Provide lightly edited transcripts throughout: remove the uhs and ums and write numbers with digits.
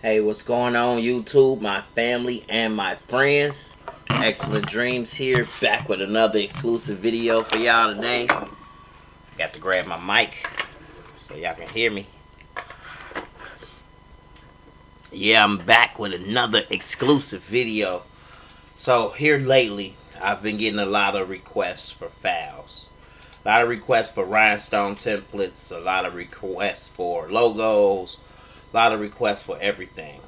Hey, what's going on YouTube, my family and my friends? Excellent Dreams here, back with another exclusive video for y'all today. Got to grab my mic so y'all can hear me. Yeah, I'm back with another exclusive video. So here lately, I've been getting a lot of requests for files. A lot of requests for rhinestone templates, a lot of requests for logos, a lot of requests for everything.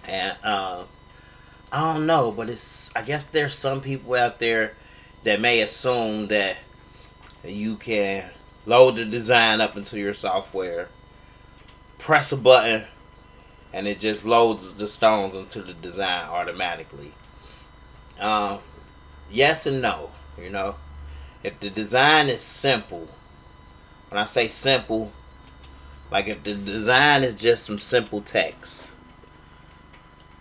And I don't know, but I guess there's some people out there that may assume that you can load the design up into your software, press a button, and it just loads the stones into the design automatically. Yes and no. If the design is simple, when I say simple, like if the design is just some simple text,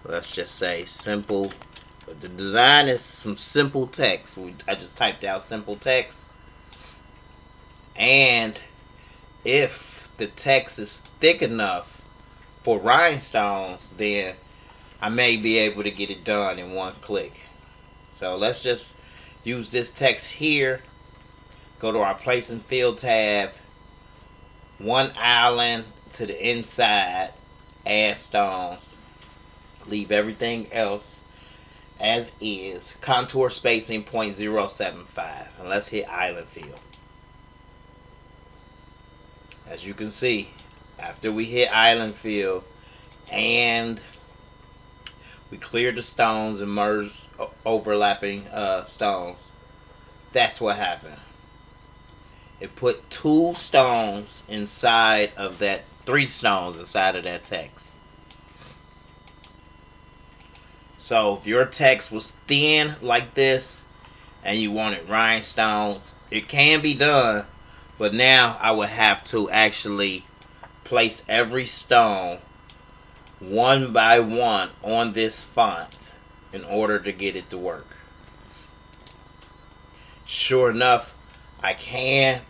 let's just say simple. But the design is some simple text. I just typed out simple text. And if the text is thick enough for rhinestones, then I may be able to get it done in one click. So let's just use this text here. Go to our place and fill tab. One island to the inside. Add stones. Leave everything else as is. Contour spacing 0.075. And let's hit island fill. As you can see, after we hit island fill and we clear the stones and merge overlapping stones, that's what happened. It put 2 stones inside of that, 3 stones inside of that text. So if your text was thin like this and you wanted rhinestones, it can be done, but now I would have to actually place every stone one by one on this font in order to get it to work. Sure enough, I can.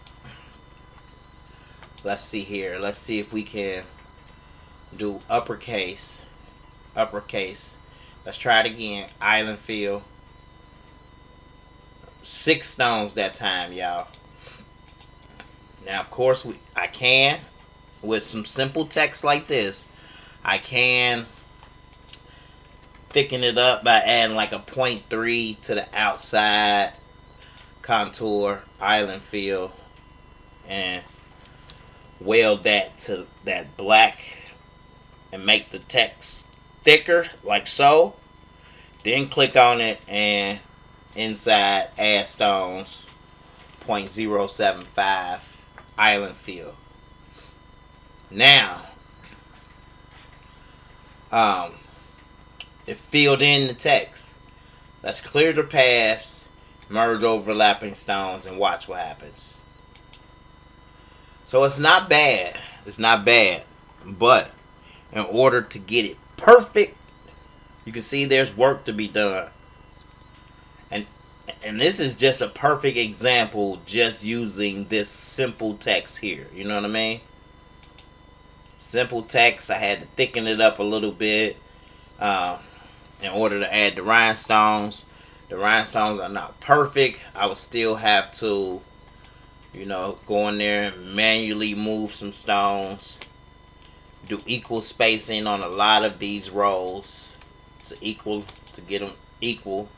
Let's see here. Let's see if we can do uppercase. Let's try it again. Island fill. 6 stones that time, y'all. Now, of course, I can, with some simple text like this, I can thicken it up by adding like a 0.3 to the outside contour, island fill, and weld that to that black and make the text thicker, like so. Then click on it and inside add stones, 0.075 island fill. Now it filled in the text. Let's clear the paths, merge overlapping stones, and watch what happens. So it's not bad. It's not bad. But in order to get it perfect, you can see there's work to be done. And this is just a perfect example just using this simple text here. You know what I mean? Simple text. I had to thicken it up a little bit in order to add the rhinestones. The rhinestones are not perfect. I would still have to, go in there and manually move some stones. Do equal spacing on a lot of these rows to get them equal.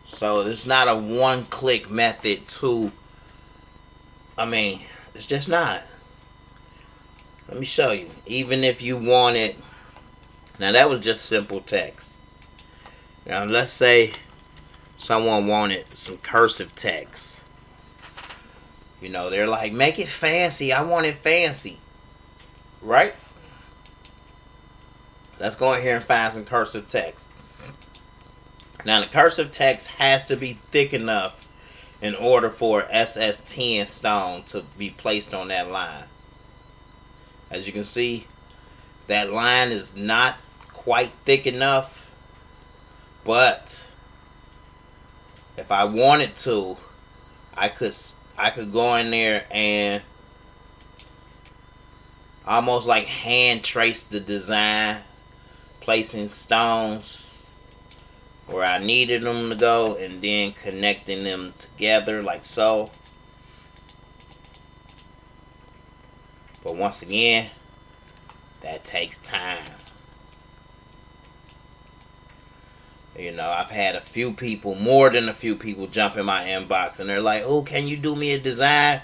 So it's not a one-click method to, it's just not. Let me show you. Even if you wanted, now that was just simple text. Now let's say someone wanted some cursive text. They're like, make it fancy. I want it fancy. Right? Let's go in here and find some cursive text. Now the cursive text has to be thick enough in order for SS10 stone to be placed on that line. As you can see, that line is not quite thick enough, but if I wanted to, I could I could go in there and almost like hand trace the design, placing stones where I needed them to go, and then connecting them together like so. But once again, that takes time. You know, I've had a few people, more than a few people, jump in my inbox and they're like, "Oh, can you do me a design?"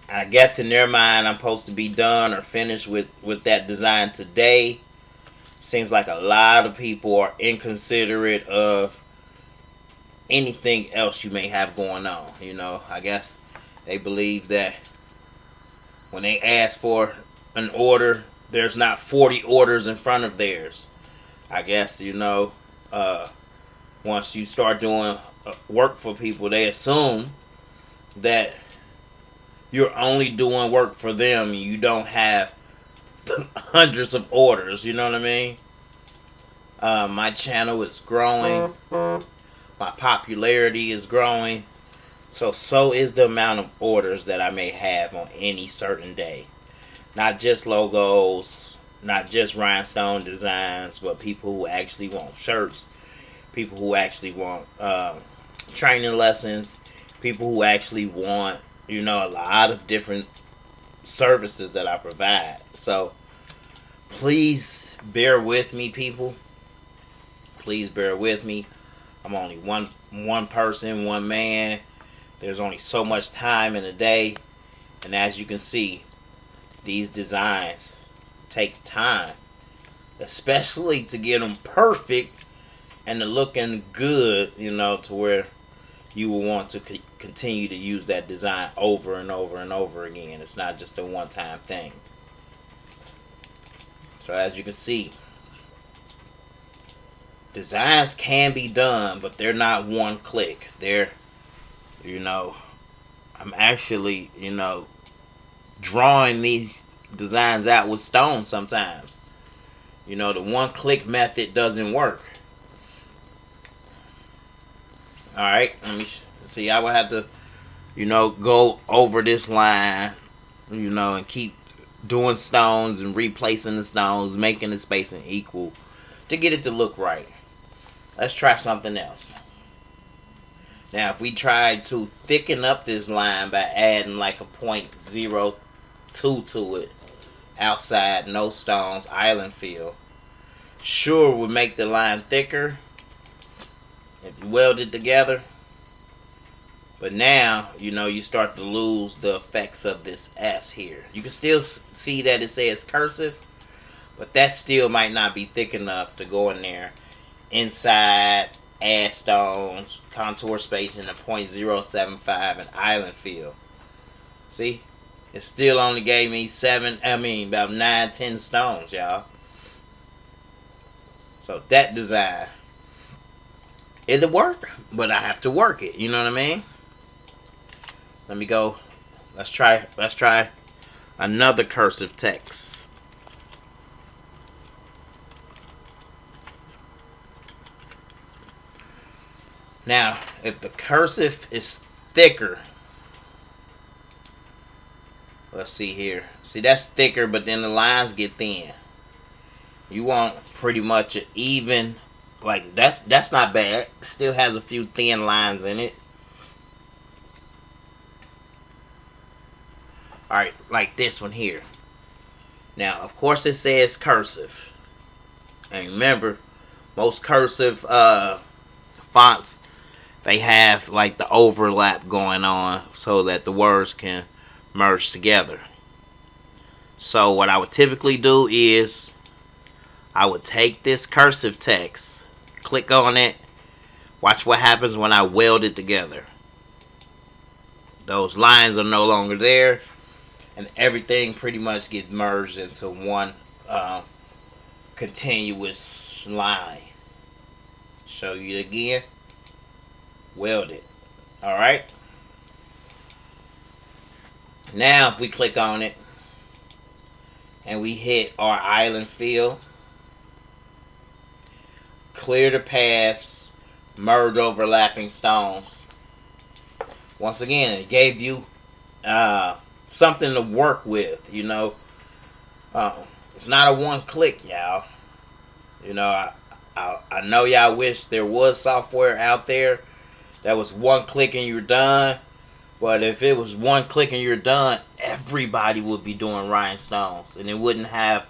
I guess in their mind I'm supposed to be done or finished with that design today. Seems like a lot of people are inconsiderate of anything else you may have going on. You know, I guess they believe that when they ask for an order, there's not 40 orders in front of theirs. I guess, you know, once you start doing work for people, they assume that you're only doing work for them. You don't have hundreds of orders. You know what I mean? My channel is growing. My popularity is growing. So is the amount of orders that I may have on any certain day. Not just logos, not just rhinestone designs, but people who actually want shirts, people who actually want training lessons, people who actually want, you know, a lot of different services that I provide. So please bear with me, people. Please bear with me. I'm only one person, one man. There's only so much time in a day, and as you can see, these designs take time, especially to get them perfect and to looking good, you know, to where you will want to continue to use that design over and over and over again. It's not just a one-time thing. So as you can see, designs can be done, but they're not one click. They're, you know, I'm actually, you know, drawing these designs out with stone sometimes. You know, the one click method doesn't work. Alright, let me see. I would have to, you know, go over this line, you know, and keep doing stones and replacing the stones, making the spacing equal to get it to look right. Let's try something else. Now, if we try to thicken up this line by adding like a 0.02 to it, outside, no stones, island feel, sure would make the line thicker if you weld it together. But now, you know, you start to lose the effects of this S here. You can still see that it says cursive, but that still might not be thick enough to go in there inside, add stones, contour spacing a 0.075 and island feel. See? It still only gave me about 9-10 stones, y'all. So that design, it'll work, but I have to work it. You know what I mean? Let me go. Let's try another cursive text. Now, if the cursive is thicker, let's see here. See, that's thicker, but then the lines get thin. You want pretty much an even, like that's not bad. Still has a few thin lines in it. Alright, like this one here. Now, of course it says cursive. And remember, most cursive fonts, they have like the overlap going on so that the words can merge together. So what I would typically do is I would take this cursive text, click on it, watch what happens when I weld it together. Those lines are no longer there, and everything pretty much gets merged into one continuous line. Show you it again. Weld it. Alright. Now if we click on it and we hit our island fill, clear the paths, merge overlapping stones. Once again, it gave you something to work with. You know, it's not a one click, y'all. You know, I know y'all wish there was software out there that was one click and you're done. But if it was one click and you're done, everybody would be doing rhinestones, and it wouldn't have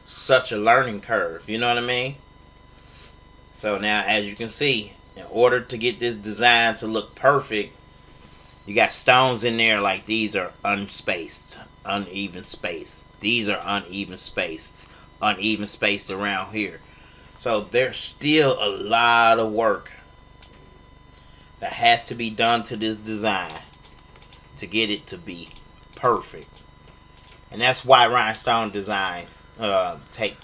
such a learning curve. You know what I mean? So now, as you can see, in order to get this design to look perfect, you got stones in there like these are unspaced, uneven spaced. These are uneven spaced around here. So there's still a lot of work that has to be done to this design to get it to be perfect. And that's why rhinestone designs take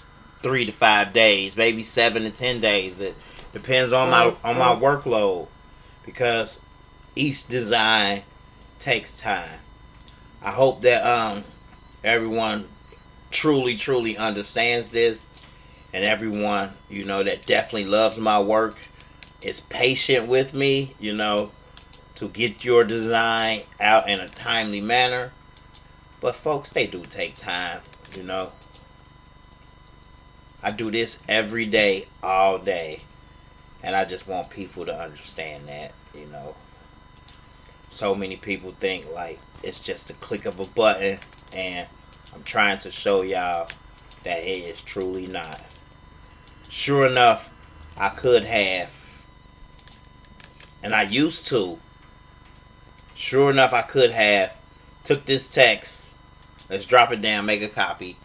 3 to 5 days, maybe 7 to 10 days. It depends on my workload, because each design takes time. I hope that everyone truly understands this, and everyone, you know, that definitely loves my work is patient with me, you know, to get your design out in a timely manner. But folks, they do take time, you know. I do this every day, all day, and I just want people to understand that, you know. So many people think like it's just a click of a button, and I'm trying to show y'all that it is truly not. Sure enough, I could have, and I used to, sure enough, I could have took this text. Let's drop it down, make a copy.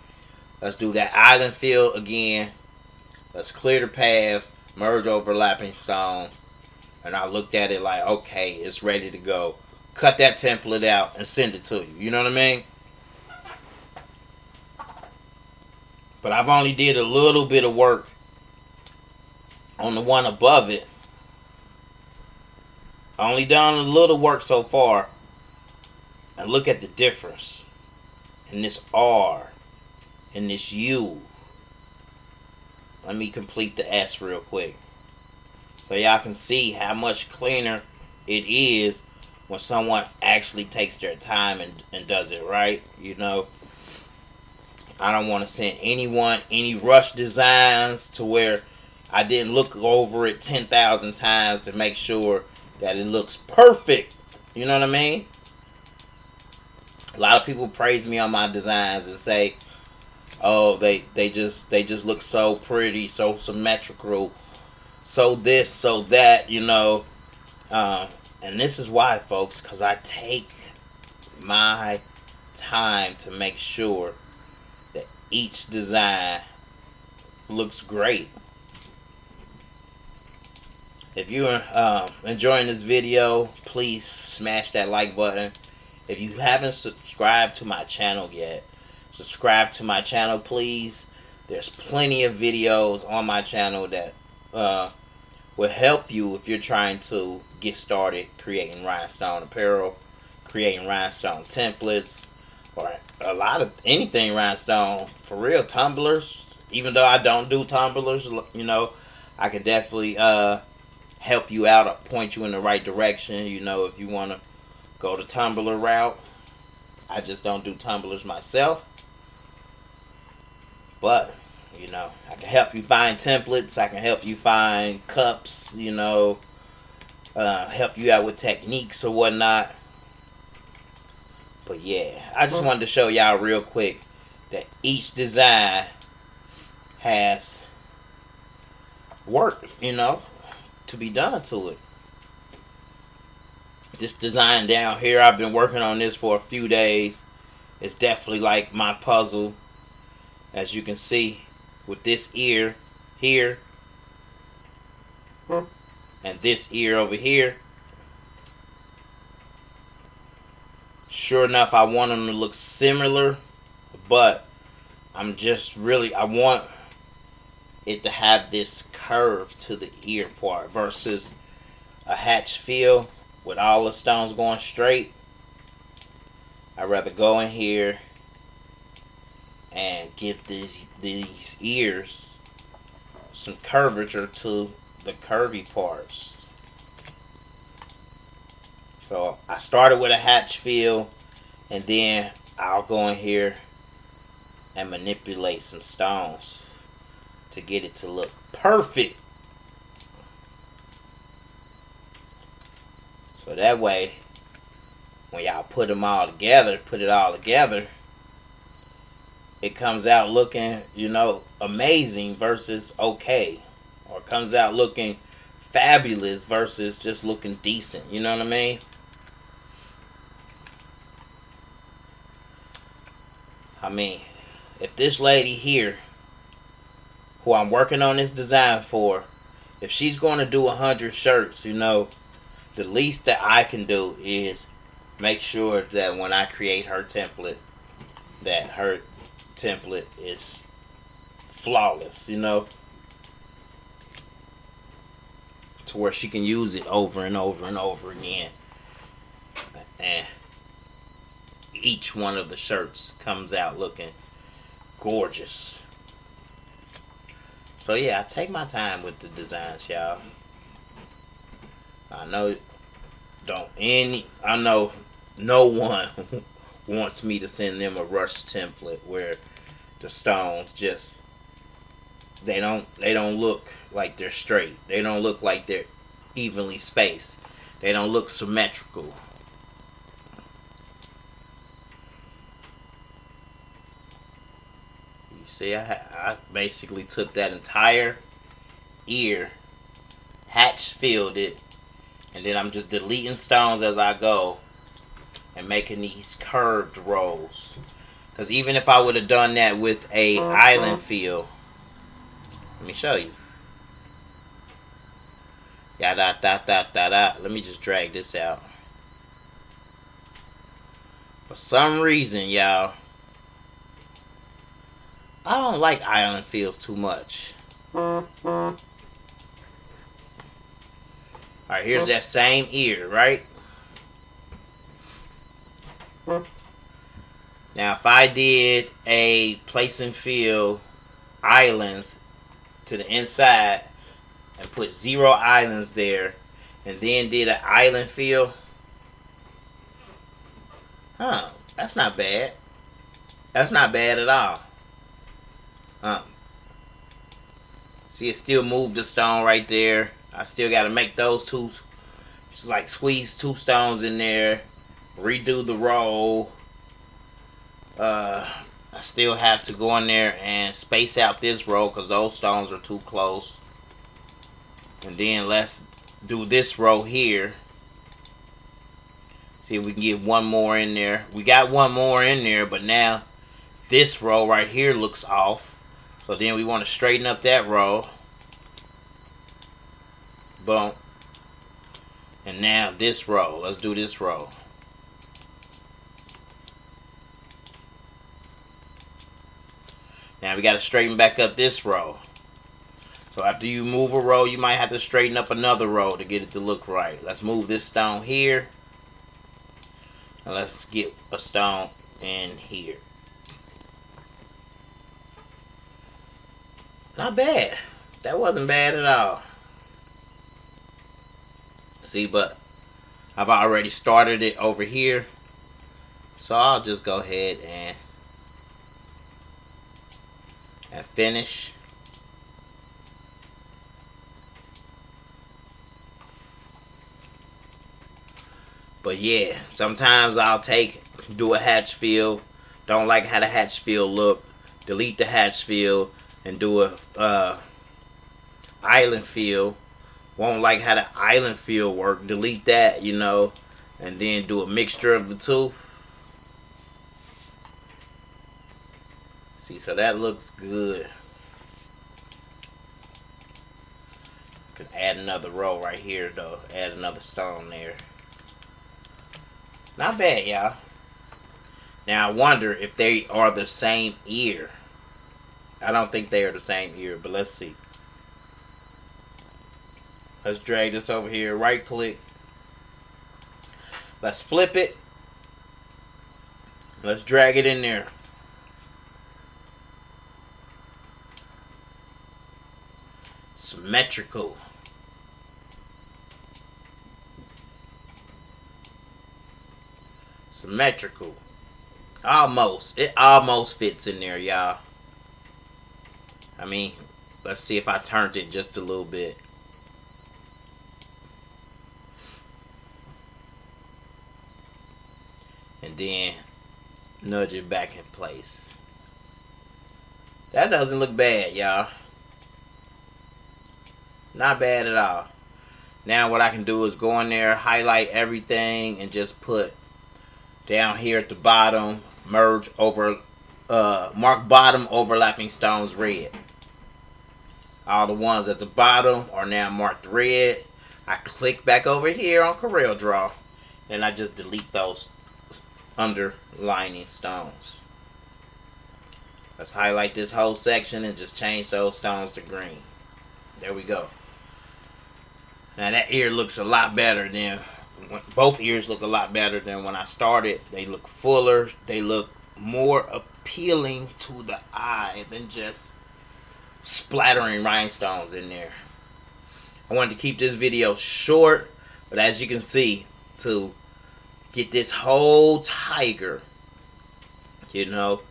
Let's do that island fill again. Let's clear the paths, merge overlapping stones. And I looked at it like, okay, it's ready to go. Cut that template out and send it to you. You know what I mean? But I've only did a little bit of work on the one above it. I only done a little work so far. And look at the difference in this R, in this U. Let me complete the S real quick, so y'all can see how much cleaner it is when someone actually takes their time and does it right. You know, I don't want to send anyone any rush designs to where I didn't look over it 10,000 times to make sure that it looks perfect. You know what I mean? A lot of people praise me on my designs and say, "Oh, they just look so pretty, so symmetrical, so this, so that," you know. And this is why, folks, because I take my time to make sure that each design looks great. If you're enjoying this video, please smash that like button. If you haven't subscribed to my channel yet, subscribe to my channel, please. There's plenty of videos on my channel that will help you if you're trying to get started creating rhinestone apparel, creating rhinestone templates, or a lot of anything rhinestone. For real, tumblers. Even though I don't do tumblers, you know, I can definitely help you out or point you in the right direction. You know, if you want to go the tumbler route. I just don't do tumblers myself. But, you know, I can help you find templates. I can help you find cups, you know, help you out with techniques or whatnot. But yeah, I just wanted to show y'all real quick that each design has work, you know, to be done to it. This design down here, I've been working on this for a few days. It's definitely like my puzzle, as you can see, with this ear here and this ear over here. Sure enough, I want them to look similar, but I'm just really, I want it to have this curve to the ear part versus a hatch feel with all the stones going straight. I'd rather go in here and give these ears some curvature to the curvy parts. So I started with a hatch feel, And then I'll go in here and manipulate some stones to get it to look perfect. So that way, when y'all put it all together, it comes out looking, amazing versus okay. Or it comes out looking fabulous versus just looking decent. You know what I mean? If this lady here, who I'm working on this design for, if she's going to do 100 shirts, the least that I can do is make sure that when I create her template, that her template is flawless, to where she can use it over and over and over again. And each one of the shirts comes out looking gorgeous. So yeah, I take my time with the designs, y'all. I know no one wants me to send them a rush template where the stones just they don't look like they're straight. They don't look like they're evenly spaced. They don't look symmetrical. You see, I basically took that entire ear, hatch filled it, and then I'm just deleting stones as I go and making these curved rows. Because even if I would have done that with a island fill, let me show you. Let me just drag this out. For some reason, y'all, I don't like island fills too much. Alright, here's that same ear, right? Now, if I did a place and fill islands to the inside and put 0 islands there, and then did an island fill, that's not bad. That's not bad at all. See, it still moved the stone right there. I still got to make those two, just like squeeze 2 stones in there, redo the row. I still have to go in there and space out this row because those stones are too close. And then let's do this row here. See if we can get one more in there. We got one more in there, but now this row right here looks off. So then we want to straighten up that row. Boom. And now this row. Let's do this row. Now we got to straighten back up this row. So after you move a row, you might have to straighten up another row to get it to look right. Let's move this stone here. And let's get a stone in here. Not bad. That wasn't bad at all. See, but I've already started it over here. So I'll just go ahead and finish. But yeah, sometimes I'll do a hatch fill. Don't like how the hatch fill look. Delete the hatch fill and do a island fill. Won't like how the island fill work. Delete that, and then do a mixture of the two. See, so that looks good. Could add another row right here though. Add another stone there. Not bad, y'all. Now I wonder if they are the same ear. I don't think they are the same ear, but let's see. Let's drag this over here, right click. Let's flip it. Let's drag it in there. Symmetrical. Symmetrical. Almost. It almost fits in there, y'all. I mean, let's see if I turned it just a little bit. And then nudge it back in place. That doesn't look bad, y'all. Not bad at all. Now what I can do is go in there, highlight everything, and just put down here at the bottom, merge over, mark bottom overlapping stones red. All the ones at the bottom are now marked red. I click back over here on Corel Draw, and I just delete those underlining stones. Let's highlight this whole section and just change those stones to green. There we go. Now that ear looks a lot better than, both ears look a lot better than when I started. They look fuller. They look more appealing to the eye than just splattering rhinestones in there. I wanted to keep this video short, but as you can see, to get this whole tiger, you know,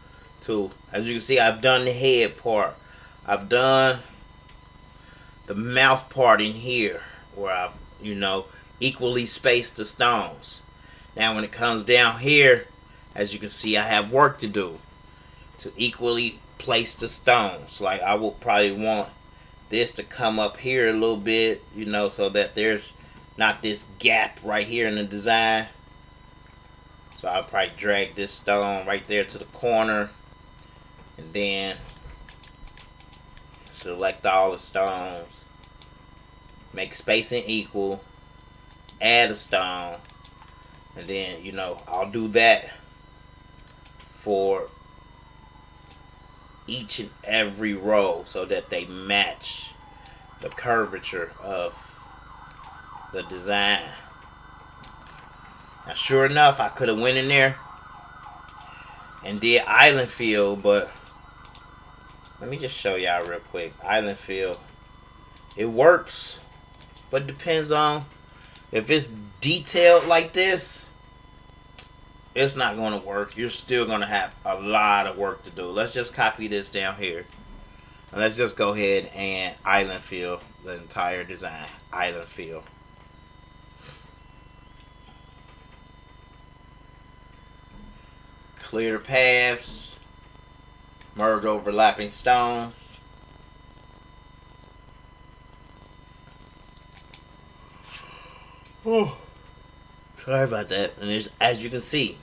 as you can see, I've done the head part. I've done the mouth part in here where I've, you know, equally spaced the stones. Now when it comes down here, as you can see, I have work to do to equally place the stones. Like I will probably want this to come up here a little bit, you know, so that there's not this gap right here in the design. So I'll probably drag this stone right there to the corner, and then select all the stones, make spacing equal, add a stone, and then, you know, I'll do that for each and every row so that they match the curvature of the design. Now sure enough, I could have went in there and did island fill, but let me just show y'all real quick. Island fill, it works, but depends on if it's detailed like this. It's not going to work. You're still going to have a lot of work to do. Let's just copy this down here. And let's just go ahead and island fill the entire design. Island fill. Clear the paths. Merge overlapping stones. Oh, sorry about that. And as you can see,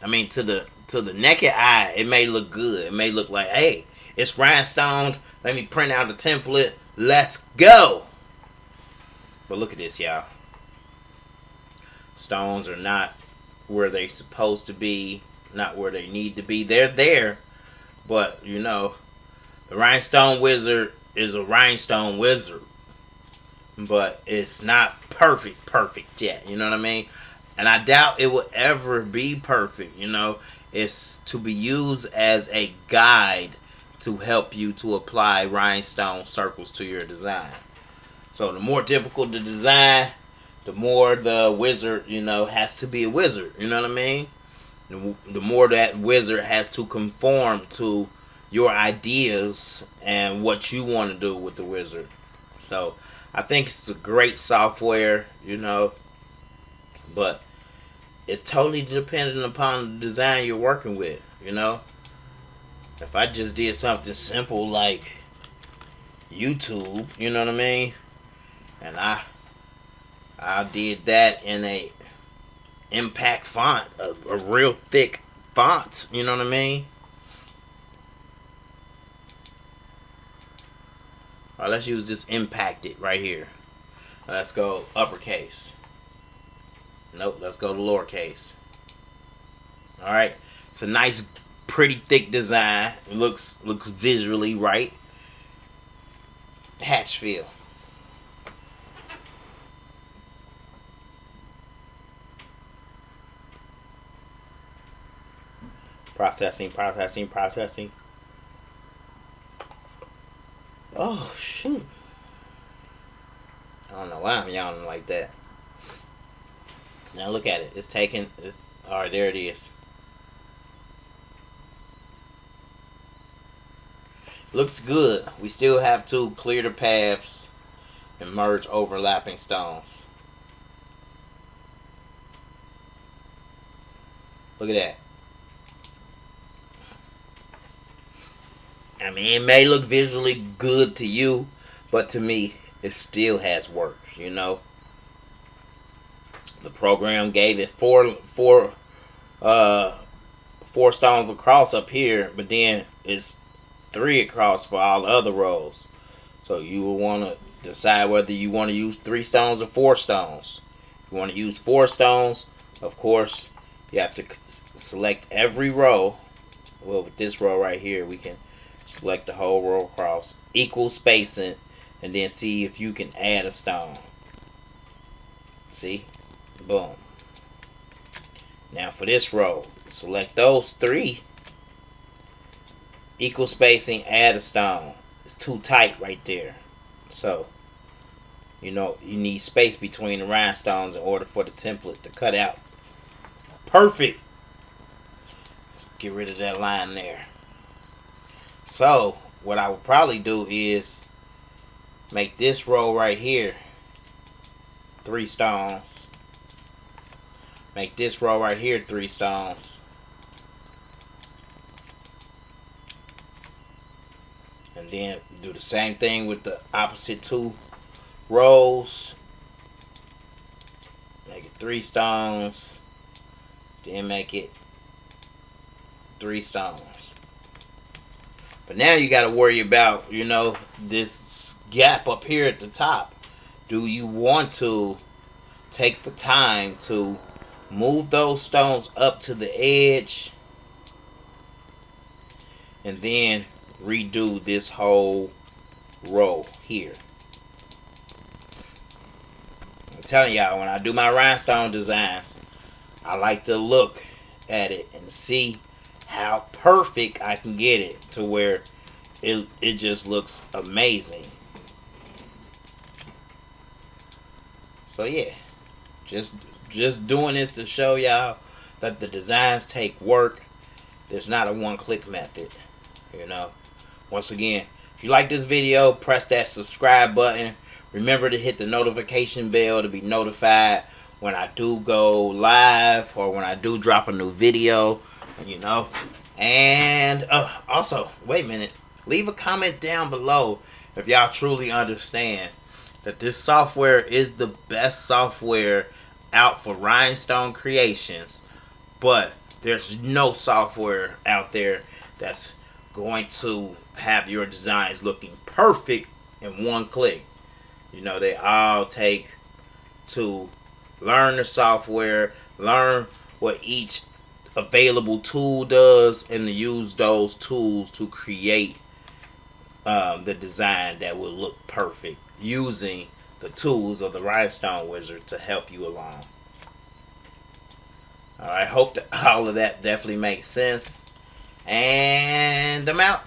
I mean, to the naked eye, it may look good. It may look like, hey, it's rhinestoned. Let me print out the template. Let's go. But look at this, y'all. Stones are not where they're supposed to be, not where they need to be. They're there, but you know, the rhinestone wizard is a rhinestone wizard, but it's not perfect yet. You know what I mean? And I doubt it will ever be perfect. You know, it's to be used as a guide to help you to apply rhinestone circles to your design. So the more difficult the design, the more the wizard, you know, has to be a wizard. You know what I mean? The more that wizard has to conform to your ideas and what you want to do with the wizard. So I think it's a great software, you know, but it's totally dependent upon the design you're working with, you know. If I just did something simple like YouTube, you know what I mean, and I did that in a impact font, a real thick font, you know what I mean. Alright, let's use this impacted right here. Let's go uppercase. Nope, let's go to lowercase. Alright, it's a nice, pretty thick design. It looks visually right. Hatch fill. Processing. Oh, shoot. I don't know why I'm yawning like that. Now look at it. It's taking. Alright, there it is. Looks good. We still have to clear the paths and merge overlapping stones. Look at that. I mean, it may look visually good to you, but to me, it still has work, you know. The program gave it uh, four stones across up here, but then it's 3 across for all the other rows. So you will want to decide whether you want to use 3 stones or 4 stones. If you want to use 4 stones, of course, you have to select every row. Well, with this row right here, we can select the whole row across, equal spacing, and then see if you can add a stone. See? Boom. Now for this row, select those 3, equal spacing, add a stone. It's too tight right there. So, you know, you need space between the rhinestones in order for the template to cut out. Perfect. Get rid of that line there. So, what I would probably do is make this row right here 3 stones. Make this row right here 3 stones. And then do the same thing with the opposite 2 rows. Make it 3 stones. Then make it 3 stones. But now you got to worry about, you know, this gap up here at the top. Do you want to take the time to move those stones up to the edge and then redo this whole row here? I'm telling y'all, when I do my rhinestone designs, I like to look at it and see how perfect I can get it to where it just looks amazing. So yeah, just doing this to show y'all that the designs take work. There's not a one-click method, you know. Once again, if you like this video, press that subscribe button. Remember to hit the notification bell to be notified when I do go live or when I do drop a new video, you know. And also, wait a minute, leave a comment down below if y'all truly understand that this software is the best software out for rhinestone creations, but there's no software out there that's going to have your designs looking perfect in one click. You know, they all take to learn the software, learn what each available tool does, and to use those tools to create the design that will look perfect using the tools of the Rhinestone Wizard to help you along. I hope that all of that definitely makes sense. And I'm out.